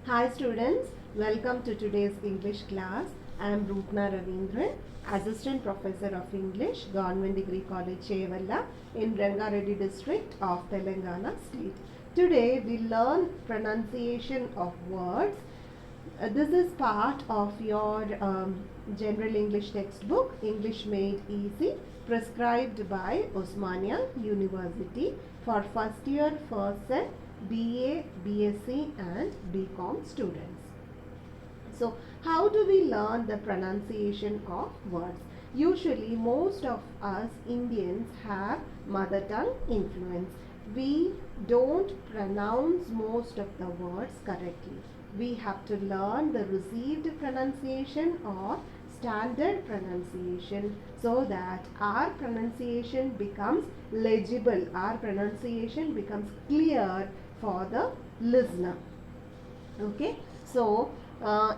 Hi students, welcome to today's English class. I am Rupna Ravindran, Assistant Professor of English, Government Degree College, Chevalla in Rangareddy district of Telangana state. Today we learn pronunciation of words. This is part of your General English textbook, English Made Easy, prescribed by Osmania University for first year, first set, BA, BSc and BCom students. So, how do we learn the pronunciation of words? Usually, most of us Indians have mother tongue influence. We don't pronounce most of the words correctly. We have to learn the received pronunciation or standard pronunciation so that our pronunciation becomes legible, our pronunciation becomes clear for the listener. Okay, so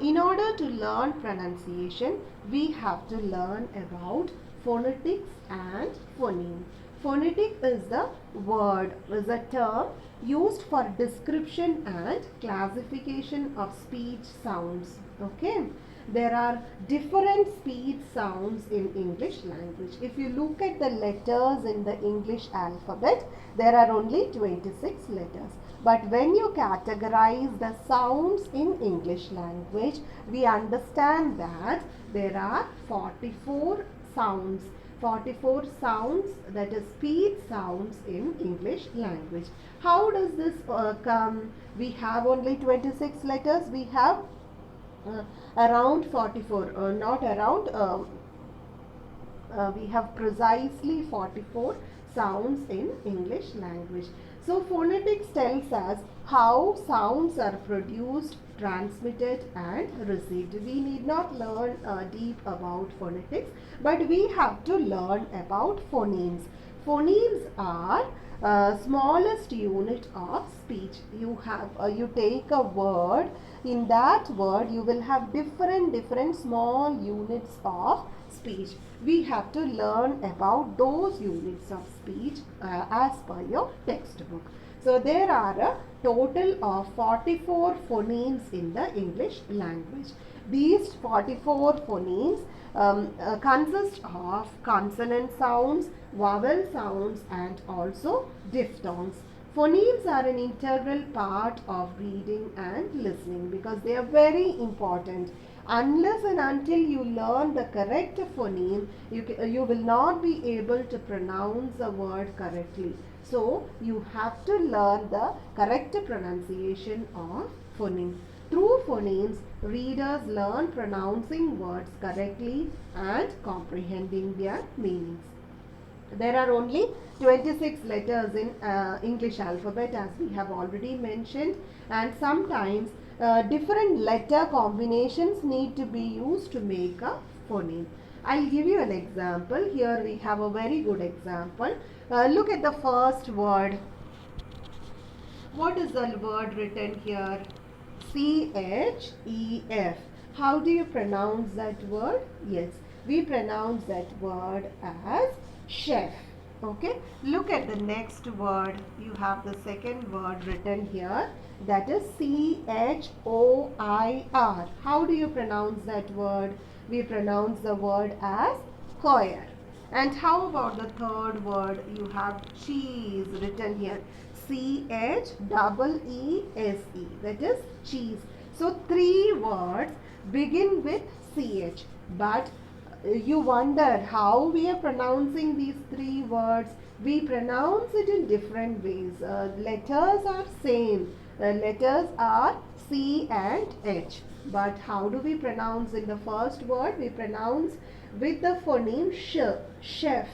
in order to learn pronunciation, we have to learn about phonetics and phoneme. Phonetic is the word, is a term used for description and classification of speech sounds. Okay, there are different speech sounds in English language. If you look at the letters in the English alphabet, there are only 26 letters. But when you categorize the sounds in English language, we understand that there are 44 sounds. 44 sounds, that is speech sounds in English language. How does this come? We have only 26 letters. We have around 44, not around, we have precisely 44 sounds in English language. So phonetics tells us how sounds are produced, transmitted and received. We need not learn deep about phonetics, but we have to learn about phonemes. Phonemes are smallest unit of speech. You take a word. In that word you will have different small units of speech. We have to learn about those units of speech as per your textbook. So there are a total of 44 phonemes in the English language. These 44 phonemes consist of consonant sounds, vowel sounds and also diphthongs. Phonemes are an integral part of reading and listening because they are very important. Unless and until you learn the correct phoneme, you will not be able to pronounce a word correctly. So, you have to learn the correct pronunciation of phoneme. Through phonemes, readers learn pronouncing words correctly and comprehending their meanings. There are only 26 letters in English alphabet as we have already mentioned, and sometimes different letter combinations need to be used to make a phoneme. I'll give you an example. Here we have a very good example. Look at the first word. What is the word written here? C-H-E-F. How do you pronounce that word? Yes, we pronounce that word as chef. Okay, look at the next word. You have the second word written here, that is C-H-O-I-R. How do you pronounce that word? We pronounce the word as choir. And how about the third word? You have cheese written here, C-H-E-E-S-E, that is cheese. So three words begin with CH, but you wonder how we are pronouncing these three words. We pronounce it in different ways. Letters are same. Letters are C and H. But how do we pronounce in the first word? We pronounce with the phoneme sh, chef.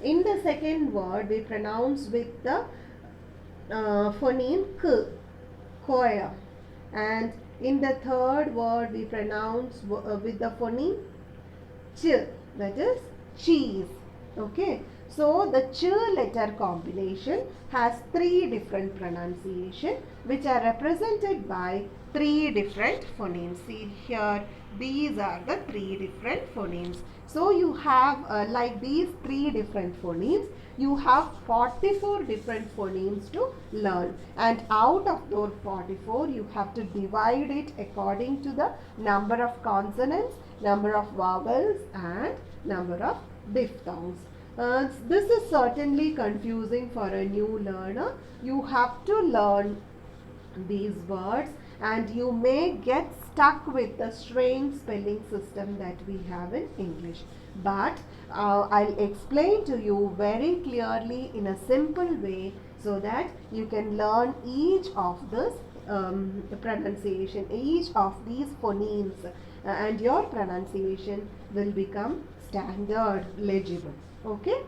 In the second word, we pronounce with the phoneme k, choir. And in the third word, we pronounce with the phoneme ch, that is cheese. Okay, So the ch letter combination has three different pronunciation which are represented by three different phonemes. See here, these are the three different phonemes. So you have like these three different phonemes, you have 44 different phonemes to learn, and out of those 44 you have to divide it according to the number of consonants, number of vowels and number of diphthongs. This is certainly confusing for a new learner. You have to learn these words and you may get stuck with the strange spelling system that we have in English. But I'll explain to you very clearly in a simple way so that you can learn each of this pronunciation, each of these phonemes, and your pronunciation will become standard, legible. Okay?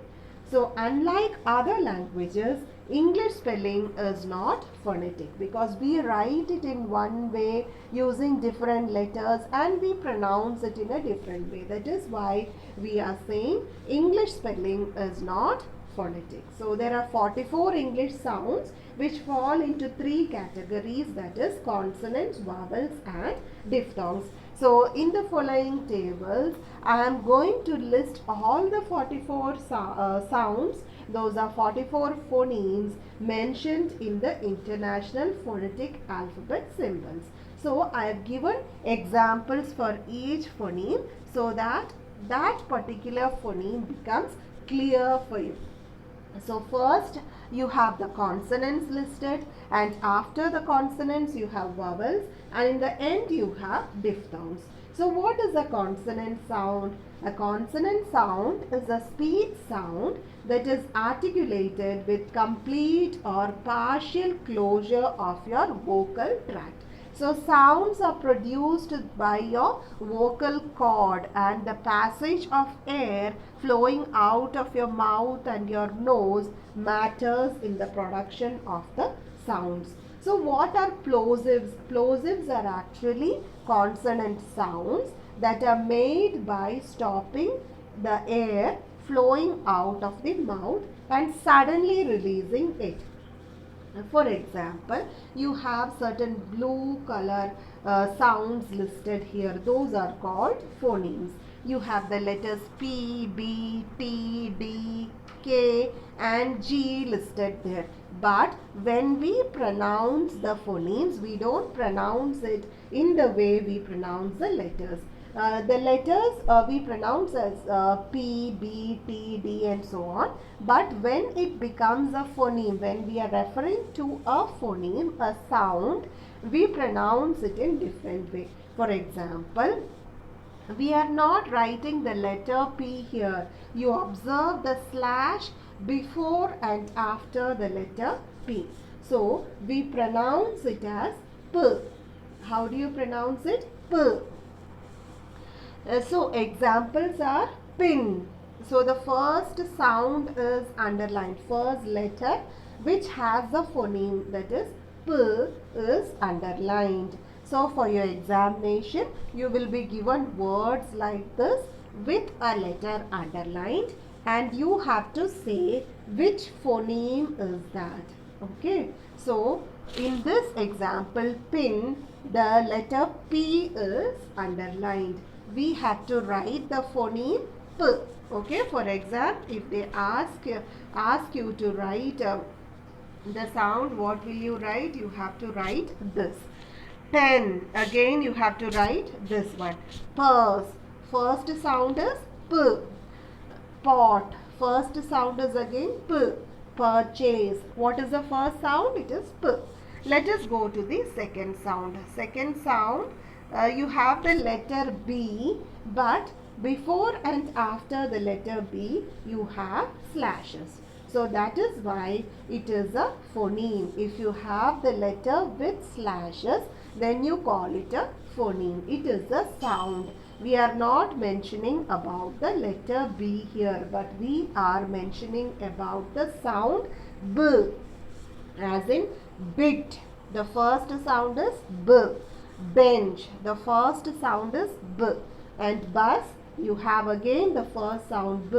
So unlike other languages, English spelling is not phonetic because we write it in one way using different letters and we pronounce it in a different way. That is why we are saying English spelling is not phonetic. So there are 44 English sounds which fall into three categories, that is consonants, vowels and diphthongs. So in the following tables, I am going to list all the 44 sounds. Those are 44 phonemes mentioned in the International Phonetic Alphabet symbols. So I have given examples for each phoneme so that that particular phoneme becomes clear for you. So first you have the consonants listed, and after the consonants you have vowels, and in the end you have diphthongs. So what is a consonant sound? A consonant sound is a speech sound that is articulated with complete or partial closure of your vocal tract. So sounds are produced by your vocal cord, and the passage of air flowing out of your mouth and your nose matters in the production of the sounds. So what are plosives? Plosives are actually consonant sounds that are made by stopping the air flowing out of the mouth and suddenly releasing it. For example, you have certain blue color sounds listed here. Those are called phonemes. You have the letters P, B, T, D, K and G listed there. But when we pronounce the phonemes, we don't pronounce it in the way we pronounce the letters. The letters we pronounce as P, B, T, D and so on. But when it becomes a phoneme, when we are referring to a phoneme, a sound, we pronounce it in different way. For example, we are not writing the letter P here. You observe the slash before and after the letter P. So, we pronounce it as P. How do you pronounce it? P. So examples are pin. So the first sound is underlined. First letter which has a phoneme, that is P, is underlined. So for your examination, you will be given words like this with a letter underlined, and you have to say which phoneme is that. Okay. So in this example, pin, the letter P is underlined. We have to write the phoneme P. Okay, for example, if they ask you to write the sound, what will you write? You have to write this. Pen, again you have to write this one. Purse, first sound is P. Pot, first sound is again P. Purchase, what is the first sound? It is P. Let us go to the second sound. Second sound, you have the letter B, but before and after the letter B you have slashes. So that is why it is a phoneme. If you have the letter with slashes, then you call it a phoneme. It is a sound. We are not mentioning about the letter B here, but we are mentioning about the sound B, as in bit. The first sound is B. Bench, the first sound is B. And bus, you have again the first sound B,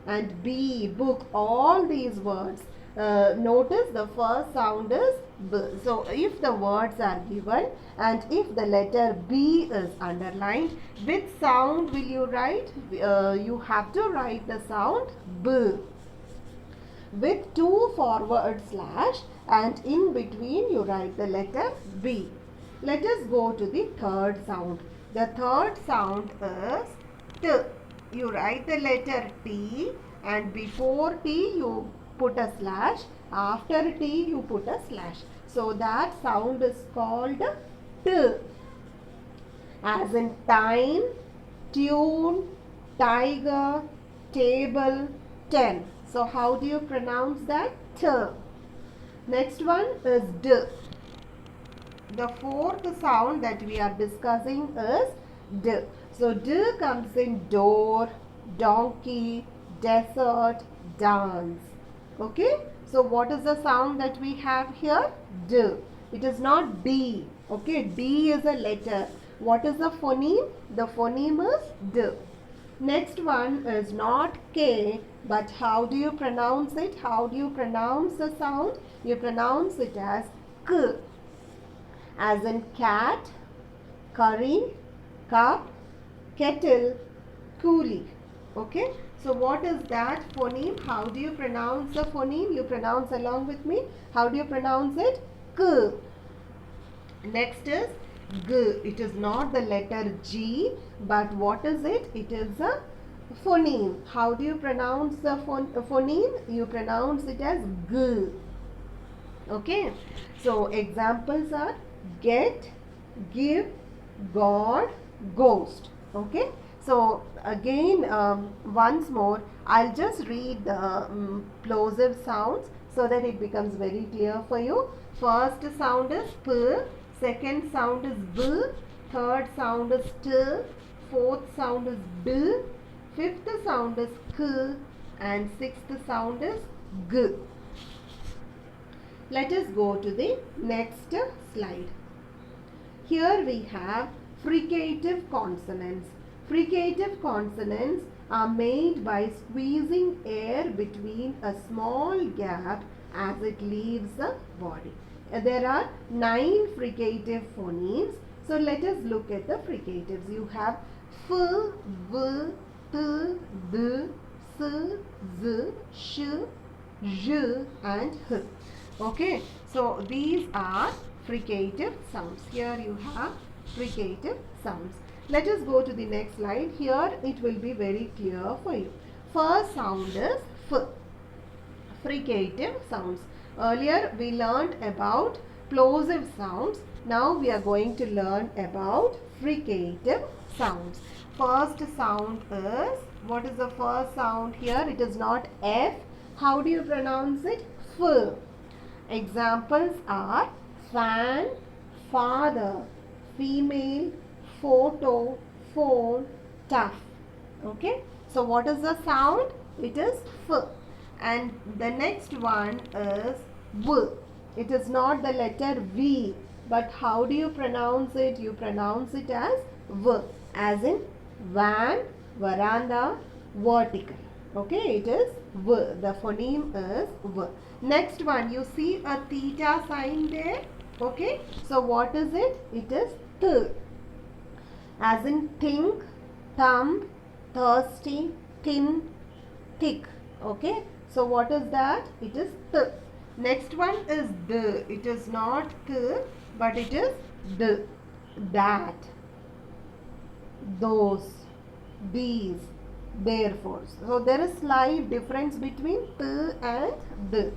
and B, book, all these words, notice the first sound is B. So if the words are given and if the letter B is underlined, which sound will you write? You have to write the sound B with two forward slash, and in between you write the letter B. Let us go to the third sound. The third sound is T. You write the letter T, and before T you put a slash. After T you put a slash. So that sound is called T. As in time, tune, tiger, table, 10. So how do you pronounce that? T. Next one is D. The fourth sound that we are discussing is D. So D comes in door, donkey, desert, dance. Okay. So what is the sound that we have here? D. It is not D. Okay. D is a letter. What is the phoneme? The phoneme is D. Next one is not K, but how do you pronounce it? How do you pronounce the sound? You pronounce it as K. As in cat, curry, cup, kettle, coolie. Okay. So what is that phoneme? How do you pronounce the phoneme? You pronounce along with me. How do you pronounce it? K. Next is G. It is not the letter G, but what is it? It is a phoneme. How do you pronounce the phoneme? You pronounce it as G. Okay. So examples are get, give, God, ghost. Okay. So again, once more, I'll just read the plosive sounds so that it becomes very clear for you. First sound is P. Second sound is B. Third sound is T. Fourth sound is D. Fifth sound is K. And sixth sound is G. Let us go to the next slide. Here we have fricative consonants. Fricative consonants are made by squeezing air between a small gap as it leaves the body. There are 9 fricative phonemes. So let us look at the fricatives. You have F, V, T, D, S, Z, Sh, J and H. Okay. So these are fricative sounds. Here you have fricative sounds. Let us go to the next slide. Here it will be very clear for you. First sound is F. Fricative sounds. Earlier we learned about plosive sounds. Now we are going to learn about fricative sounds. First sound is, what is the first sound here? It is not F. How do you pronounce it? F. Examples are fan, father, female, photo, phone, tough. Okay. So what is the sound? It is F. And the next one is V. It is not the letter V, but how do you pronounce it? You pronounce it as V, as in van, veranda, vertical. Okay, it is V. The phoneme is V. Next one, you see a theta sign there. Okay, so what is it? It is T, as in think, thumb, thirsty, thin, thick. Okay. So what is that? It is T. Next one is D. It is not T, but it is D. That, those, these, therefore. So there is slight difference between T and D.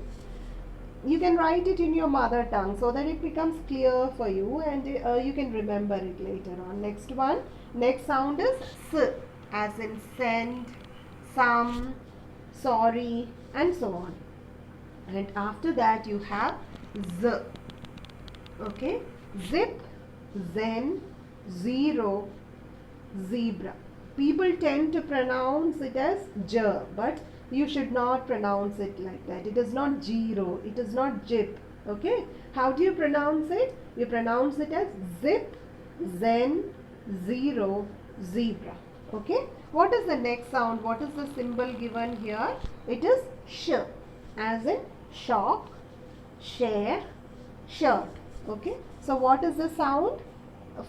You can write it in your mother tongue so that it becomes clear for you and you can remember it later on. Next one. Next sound is S, as in send, some, sorry, and so on. And after that you have Z. Okay. Zip, zen, zero, zebra. People tend to pronounce it as J, but you should not pronounce it like that. It is not zero. It is not jip. Okay. How do you pronounce it? You pronounce it as zip, zen, zero, zebra. Okay. What is the next sound? What is the symbol given here? It is sh, as in shop, share, shirt. Okay. So what is the sound?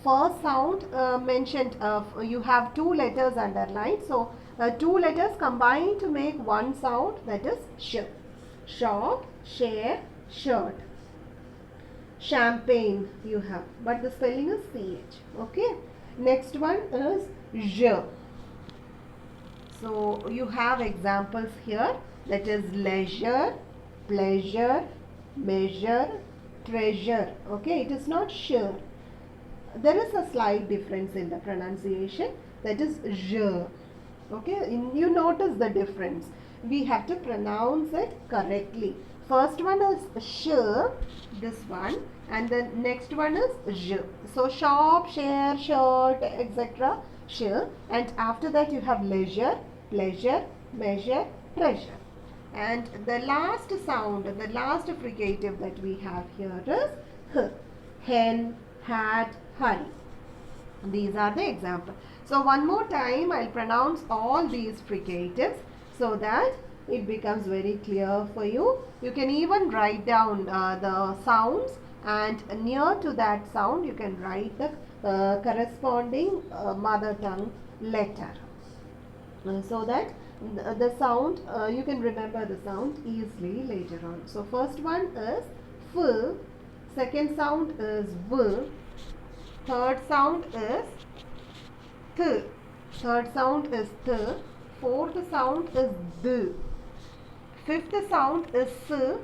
First sound mentioned, you have two letters underlined. So two letters combine to make one sound, that is sh. Shop, share, shirt. Champagne you have, but the spelling is ch. Okay. Next one is j. So you have examples here, that is leisure, pleasure, measure, treasure. Okay, it is not sure. There is a slight difference in the pronunciation, that is j. Okay, you notice the difference. We have to pronounce it correctly. First one is sh, this one, and the next one is j. So shop, share, shirt, etc. sh, and after that you have leisure, pleasure, measure, treasure. And the last sound, the last fricative that we have here is h. Hen, hat, hurry. These are the examples. So one more time I'll pronounce all these fricatives so that it becomes very clear for you. You can even write down the sounds, and near to that sound you can write the corresponding mother tongue letter. So that the sound, you can remember the sound easily later on. So first one is f, second sound is v, third sound is th, third sound is th, fourth sound is d, fifth sound is s,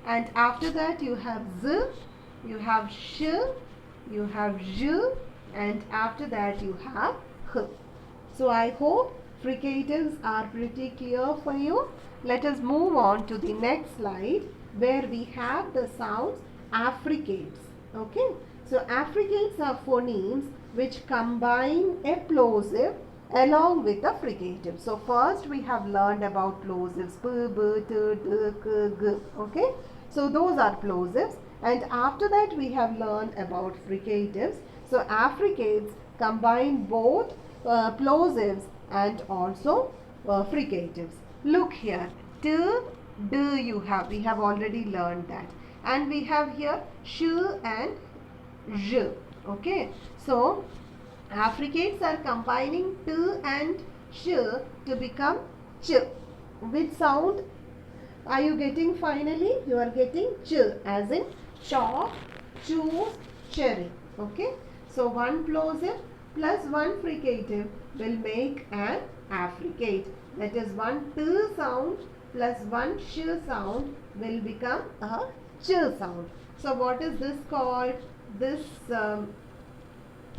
and after that you have z, you have sh, you have j, and after that you have h. So I hope fricatives are pretty clear for you. Let us move on to the next slide, where we have the sounds affricates. Okay. So affricates are phonemes which combine a plosive along with a fricative. So first we have learned about plosives, p, b, t, d, k, g. Okay. So those are plosives, and after that we have learned about fricatives. So affricates combine both plosives and also fricatives. Look here, t, d we have already learned that, and we have here sh and j. Okay, so affricates are combining t and sh to become ch. Which sound are you getting finally? You are getting ch, as in chalk, choose, cherry. Okay, so one plosive plus one fricative will make an affricate. That is, one t sound plus one sh sound will become a ch sound. So what is this called? This sound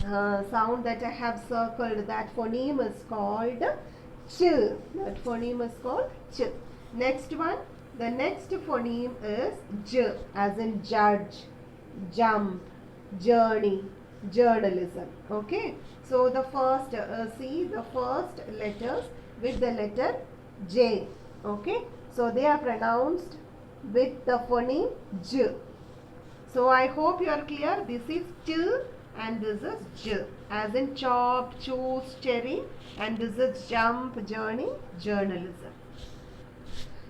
that I have circled, that phoneme is called ch. That phoneme is called ch. Next one, the next phoneme is j, as in judge, jump, journey, journalism. Okay, so the first see the first letters with the letter j. Okay, so they are pronounced with the phoneme j. So I hope you are clear. This is ch and this is j, as in chop, choose, cherry, and this is jump, journey, journalism.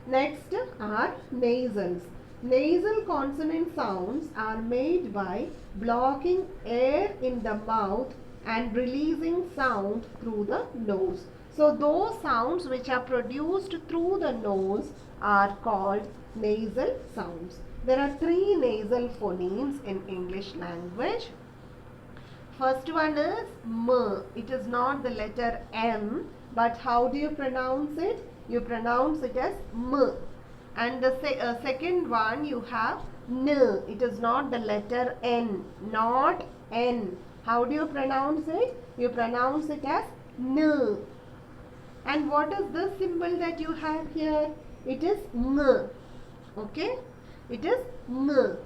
Next are nasals. Nasal consonant sounds are made by blocking air in the mouth and releasing sound through the nose. So those sounds which are produced through the nose are called nasal sounds. There are three nasal phonemes in English language. First one is m. It is not the letter m, but how do you pronounce it? You pronounce it as m. And the second one you have n. It is not the letter n, not n. How do you pronounce it? You pronounce it as n. And what is this symbol that you have here? It is ng. Okay? It is ng.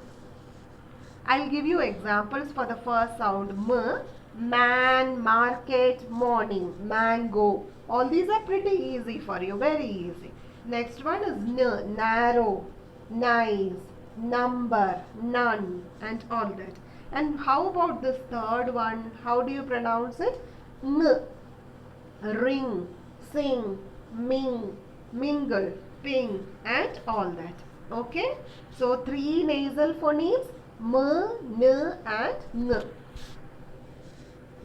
I'll give you examples for the first sound m. Man, market, morning, mango. All these are pretty easy for you, very easy. Next one is n, narrow, nice, number, none, and all that. And how about this third one? How do you pronounce it? Ng. ring, sing, ming, mingle, ping, and all that. Okay? So three nasal phonemes, m, n, and n.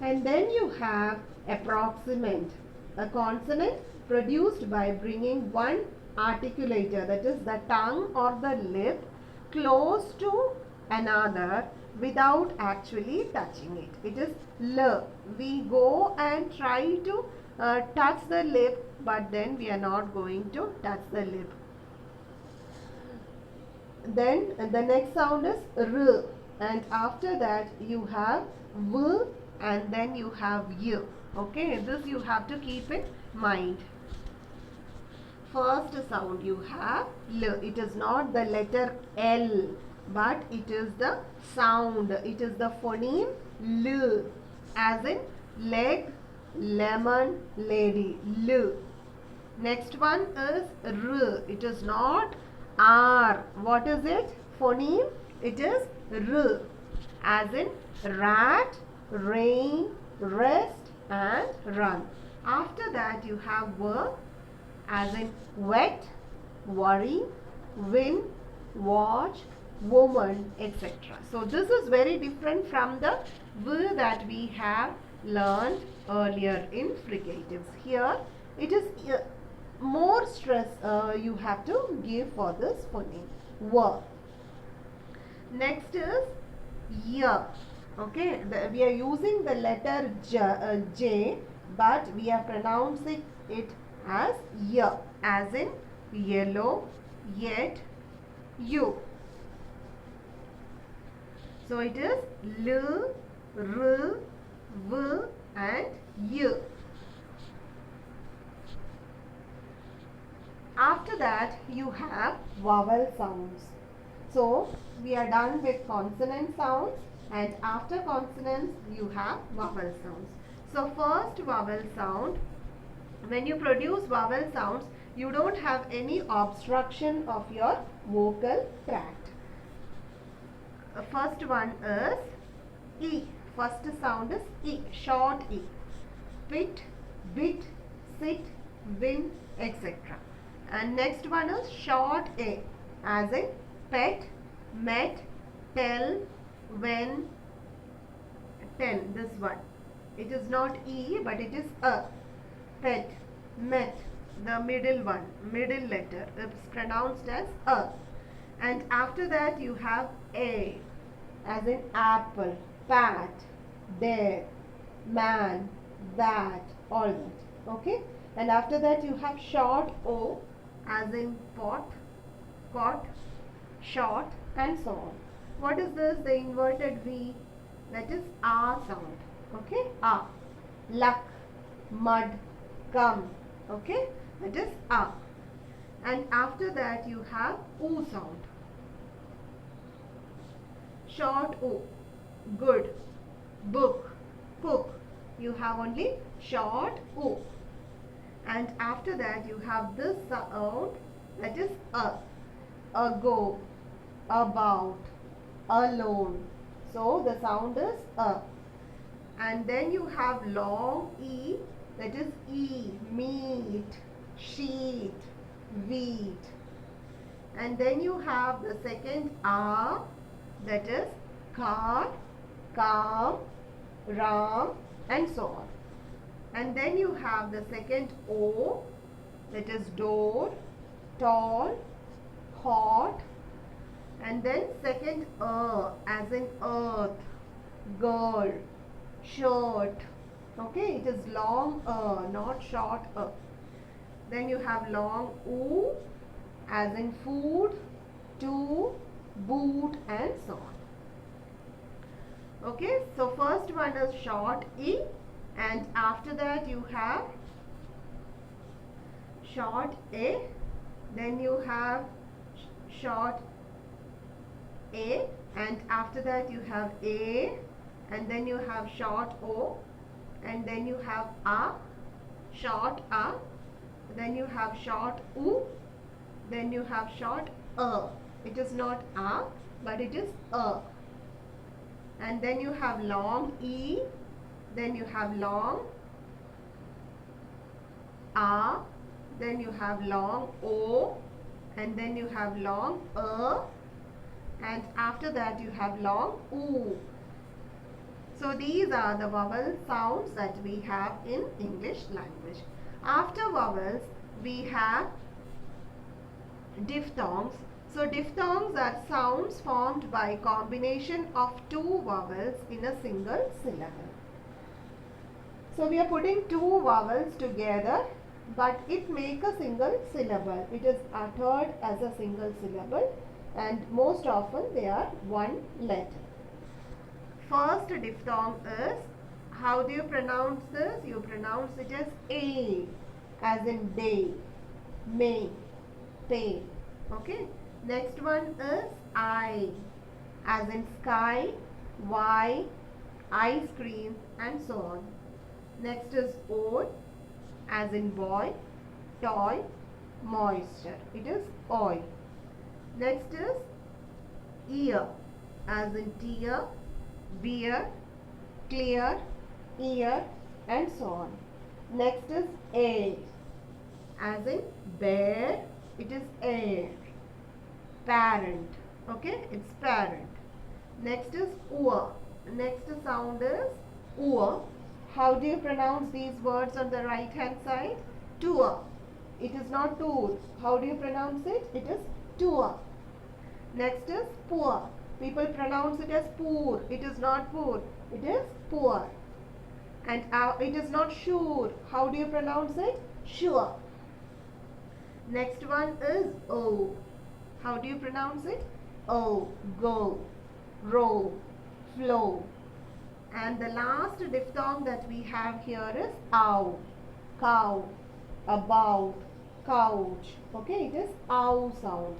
And then you have approximant, a consonant produced by bringing one articulator, that is the tongue or the lip, close to another without actually touching it. It is L. We go and try to touch the lip, but then we are not going to touch the lip. Then the next sound is R, and after that you have V, and then you have Y. Okay, this you have to keep in mind. First sound you have L. It is not the letter L, but it is the sound. It is the phoneme L, as in leg, lemon, lady. L. Next one is R. It is not R. What is it? Phoneme. It is R, as in rat, rain, rest, and run. After that you have V, as in wet, worry, win, watch, woman, etc. So this is very different from the V that we have learned earlier in fricatives. Here it is more stress you have to give for this phoneme. W. Next is Y. Okay, we are using the letter J, but we are pronouncing it as Y, as in yellow, yet, you. So it is L, R, V, and Y. After that you have vowel sounds. So we are done with consonant sounds, and after consonants you have vowel sounds. So first vowel sound, when you produce vowel sounds, you don't have any obstruction of your vocal tract. First one is E. First sound is E, short E. Pit, bit, sit, win, etc. And next one is short A, as in pet, met, tell, when, ten. This one. It is not E, but it is A. Pet, met, the middle one, middle letter, is pronounced as A. And after that you have A, as in apple, pat, dare, man, that, all that. Okay? And after that you have short O, as in pot, cot, short, and so on. What is this? The inverted V, that is A sound. Okay? A. Luck, mud, come. Okay? That is A. And after that you have O sound. Short O, good, book, cook. You have only short O. And after that you have this sound, that is A. Ago, about, alone. So the sound is A. And then you have long E, that is E, meat, sheet, wheat. And then you have the second A, that is car, calm, ram, and so on. And then you have the second O, that is door, tall, hot. And then second as in earth, girl, shirt. Okay, it is long not short Then you have long oo, as in food, to, boot, and so on. Okay, so first one is short E, and after that you have short A, then you have short A, and after that you have A, and then you have short O, and then you have A, short A, then you have short U, then you have short A. It is not A, but it is A. And then you have long E, then you have long A, then you have long O, and then you have long and after that you have long oo. So these are the vowel sounds that we have in English language. After vowels, we have diphthongs. So diphthongs are sounds formed by combination of two vowels in a single syllable. So we are putting two vowels together, but it makes a single syllable. It is uttered as a single syllable, and most often they are one letter. First diphthong is, how do you pronounce this? You pronounce it as A, as in day, may, pay. Okay. Next one is I, as in sky, Y, ice cream, and so on. Next is O, as in boy, toy, moisture. It is oil. Next is ear, as in tear, beer, clear, ear, and so on. Next is air, as in bear, it is air. Parent, okay, it's parent. Next is oor. Next sound is oor. How do you pronounce these words on the right hand side? Tour. It is not tour. How do you pronounce it? It is tour. Next is poor. People pronounce it as poor. It is not poor. It is poor. And it is not sure. How do you pronounce it? Sure. Next one is O. How do you pronounce it? O. Go. Row. Flow. And the last diphthong that we have here is ow. Cow. About. Couch. Okay, it is ow sound.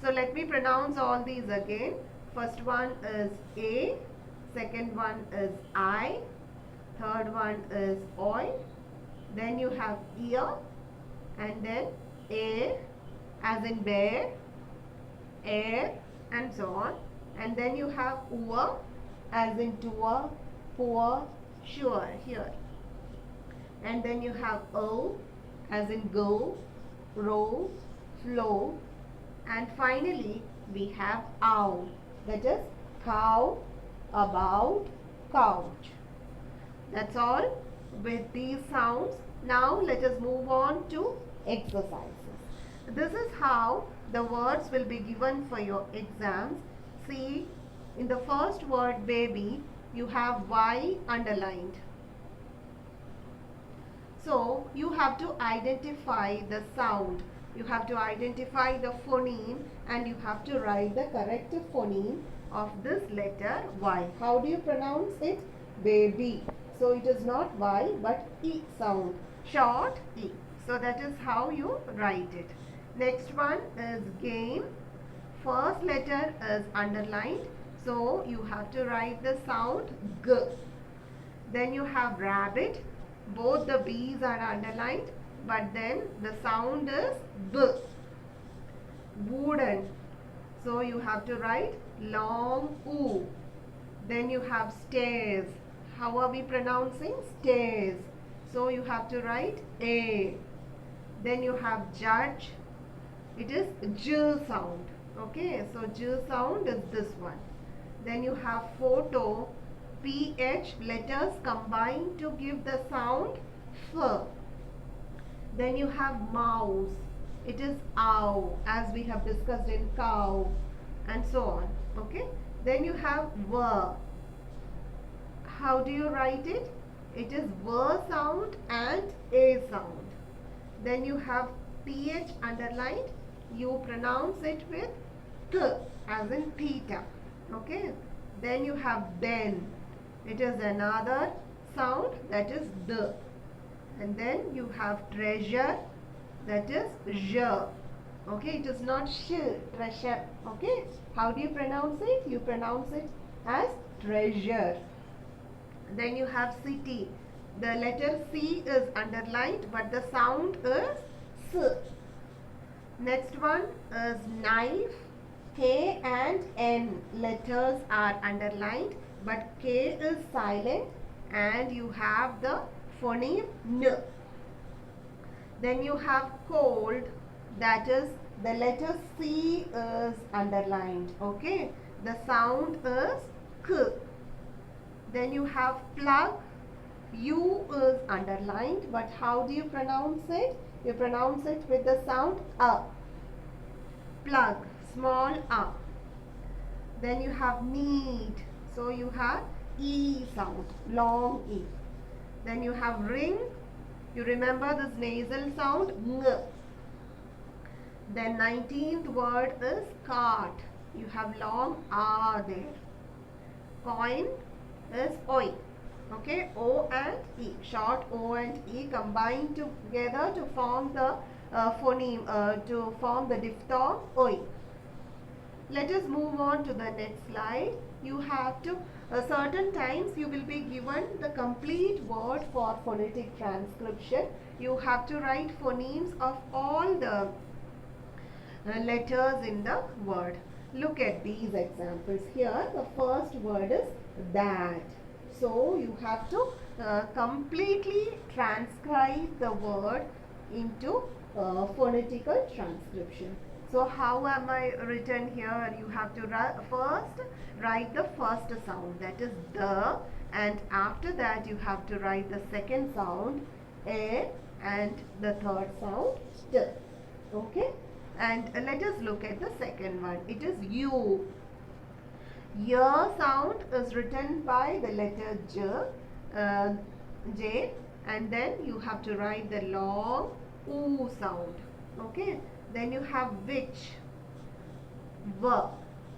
So let me pronounce all these again. First one is A. Second one is I. Third one is oil. Then you have ear. And then air, as in bear, air, and so on. And then you have oor, as in tour, poor, sure, here. And then you have o, as in go, row, flow. And finally we have ow, that is cow, about, couch. That's all with these sounds. Now let us move on to exercises. This is how the words will be given for your exams. See, in the first word baby, you have Y underlined. So you have to identify the sound. You have to identify the phoneme and you have to write the correct phoneme of this letter Y. How do you pronounce it? Baby. So it is not Y but E sound. Short E. So that is how you write it. Next one is game. First letter is underlined. So you have to write the sound G. Then you have rabbit. Both the B's are underlined. But then the sound is B. Wooden. So you have to write long oo. Then you have stairs. How are we pronouncing? Stairs. So you have to write A. Then you have judge. It is J sound. Okay, so J sound is this one. Then you have photo. PH letters combine to give the sound F. Then you have mouse. It is ow, as we have discussed in cow, and so on. Okay. Then you have V. How do you write it? It is V sound and A sound. Then you have PH underlined. You pronounce it with T, as in theta. Okay. Then you have then. It is another sound, that is D. And then you have treasure, that is J. Okay, it is not sh, treasure. Okay, how do you pronounce it? You pronounce it as treasure. Then you have city. The letter C is underlined, but the sound is S. Next one is knife. K and N letters are underlined, but K is silent and you have the phoneme N. Then you have cold, that is the letter C is underlined. Okay, the sound is K. Then you have plug, U is underlined, but how do you pronounce it? You pronounce it with the sound A. Plug, small A. Then you have need, so you have E sound, long E. Then you have ring, you remember this nasal sound, ng. Then 19th word is cart, you have long A there. Coin is oi. Okay, O and E, short O and E combined together to form the phoneme, to form the diphthong oi. Let us move on to the next slide. You have to, certain times you will be given the complete word for phonetic transcription. You have to write phonemes of all the letters in the word. Look at these examples here. The first word is that. So you have to completely transcribe the word into phonetical transcription. So how am I written here? You have to first write the first sound, that is the, and after that you have to write the second sound a, and the third sound t. Okay, and let us look at the second one. It is you. Your sound is written by the letter J, and then you have to write the long oo sound. Okay, then you have which, v,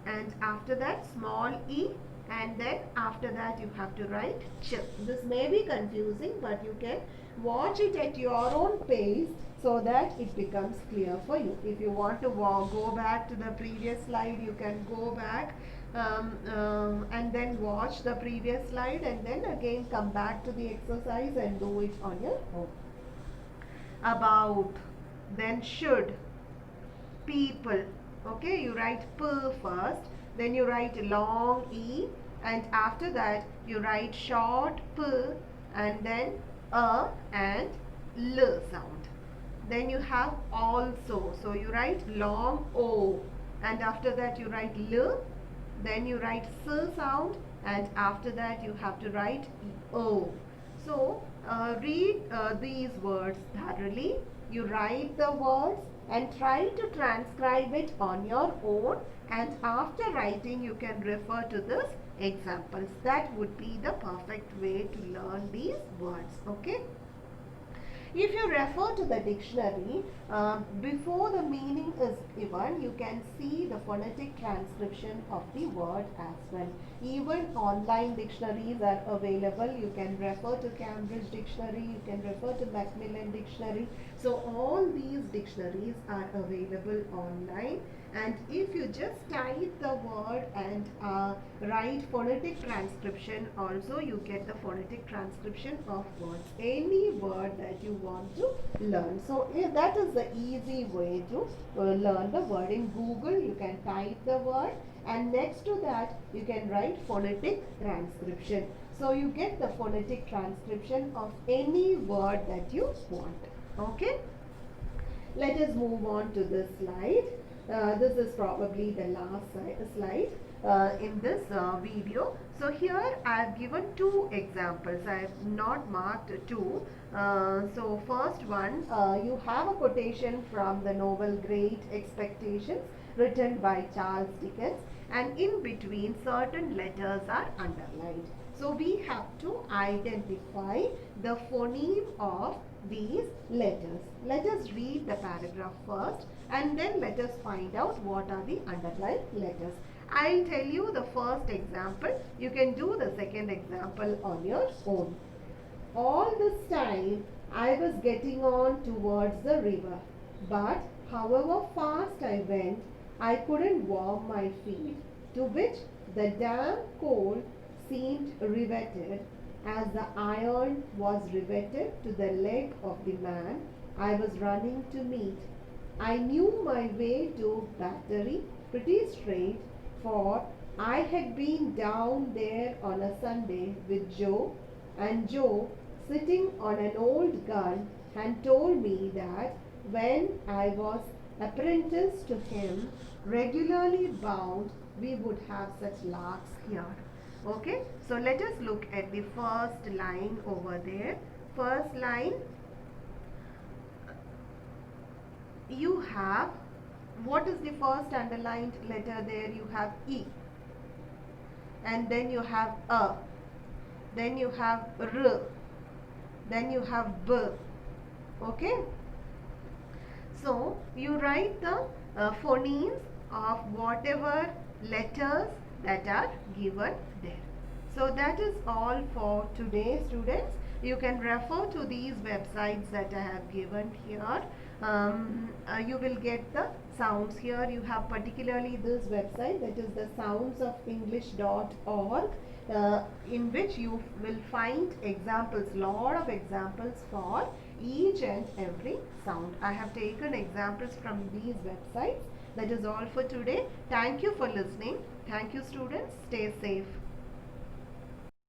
and after that small e, and then after that you have to write ch. This may be confusing, but you can watch it at your own pace so that it becomes clear for you. If you want to go back to the previous slide, you can go back and then watch the previous slide, and then again come back to the exercise and do it on your own. About, then should, people. Okay, you write p first, then you write long e, and after that you write short p, and then a and l sound. Then you have also, so you write long o, and after that you write l, then you write s sound, and after that you have to write o. So read these words thoroughly. You write the words and try to transcribe it on your own, and after writing you can refer to this examples. That would be the perfect way to learn these words. Okay. If you refer to the dictionary, before the meaning is given, you can see the phonetic transcription of the word as well. Even online dictionaries are available. You can refer to Cambridge Dictionary, you can refer to Macmillan Dictionary. So all these dictionaries are available online. And if you just type the word and write phonetic transcription, also you get the phonetic transcription of words, any word that you want to learn. So that is the easy way to learn the word. In Google you can type the word, and next to that you can write phonetic transcription. So you get the phonetic transcription of any word that you want. Okay, let us move on to this slide. This is probably the last slide in this video. So here I have given two examples. I have not marked two. So first one, you have a quotation from the novel Great Expectations, written by Charles Dickens, and in between certain letters are underlined. So we have to identify the phoneme of these letters. Let us read the paragraph first, and then let us find out what are the underlined letters. I'll tell you the first example. You can do the second example on your own. All this time I was getting on towards the river, but however fast I went, I couldn't warm my feet, to which the damp cold seemed riveted, as the iron was riveted to the leg of the man I was running to meet. I knew my way to Battery pretty straight, for I had been down there on a Sunday with Joe, and Joe, sitting on an old gun, and told me that when I was apprentice to him, regularly bound, we would have such larks here. Okay, so let us look at the first line over there. First line, you have, what is the first underlined letter there? You have E, and then you have A, then you have R, then you have B. Okay, so you write the phonemes of whatever letters that are given there. So that is all for today, students. You can refer to these websites that I have given here. You will get the sounds here. You have particularly this website, that is the soundsoфenglish.org, in which you will find examples, lot of examples for each and every sound. I have taken examples from these websites. That is all for today. Thank you for listening. Thank you, students. Stay safe.